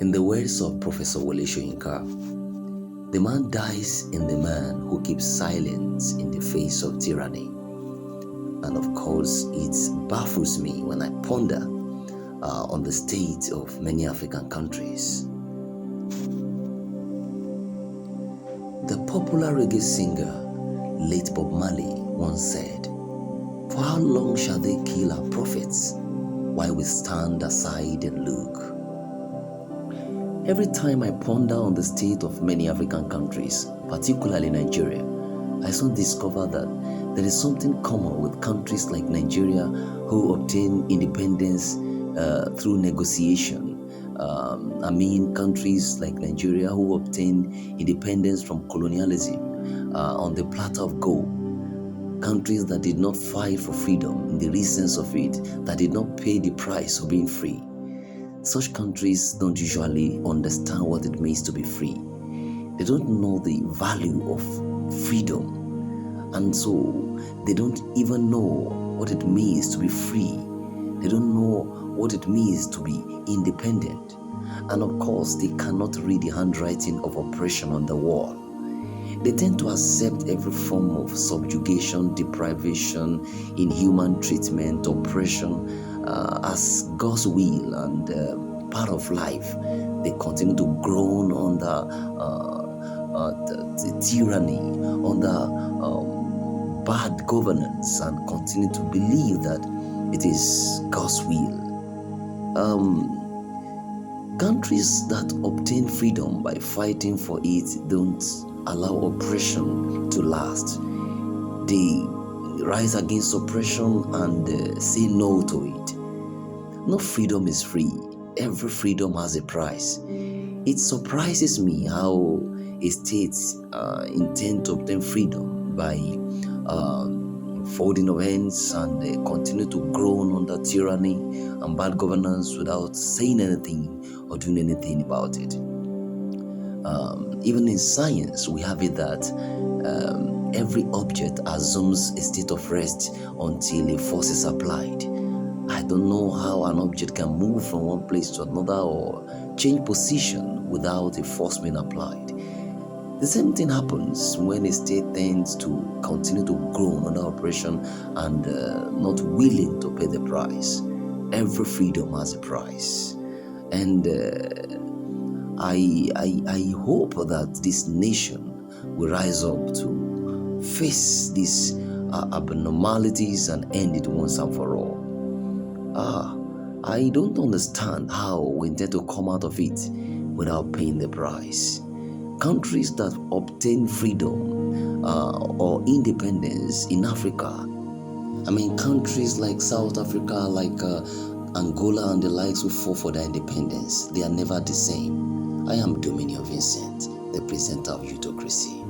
In the words of Professor Wole Soyinka, the man dies in the man who keeps silent in the face of tyranny. And of course, it baffles me when I ponder on the state of many African countries. The popular reggae singer, late Bob Marley, once said, "For how long shall they kill our prophets while we stand aside and look?" Every time I ponder on the state of many African countries, particularly Nigeria, I soon discover that there is something common with countries like Nigeria who obtain independence through negotiation. Countries like Nigeria who obtain independence from colonialism on the platter of gold. Countries that did not fight for freedom in the real sense of it, that did not pay the price of being free. Such countries don't usually understand what it means to be free. They don't know the value of freedom, and so they don't even know what it means to be free. They don't know what it means to be independent. And of course, they cannot read the handwriting of oppression on the wall. They tend to accept every form of subjugation, deprivation, inhuman treatment, oppression as God's will and part of life. They continue to groan under the tyranny, under bad governance, and continue to believe that it is God's will. Countries that obtain freedom by fighting for it don't allow oppression to last. They rise against oppression and say no to it. No freedom is free. Every freedom has a price. It surprises me how a state intend to obtain freedom by folding of hands and continue to groan under tyranny and bad governance without saying anything or doing anything about it. Even in science, we have it that every object assumes a state of rest until a force is applied. I don't know how an object can move from one place to another or change position without a force being applied. The same thing happens when a state tends to continue to groan under oppression and not willing to pay the price. Every freedom has a price. And I hope that this nation will rise up to face these abnormalities and end it once and for all. I don't understand how we intend to come out of it without paying the price. Countries that obtain freedom or independence in Africa, countries like South Africa, like Angola and the likes who fought for their independence, they are never the same. I am Dominion.O.Vincent, the presenter of YOUTOCRACY.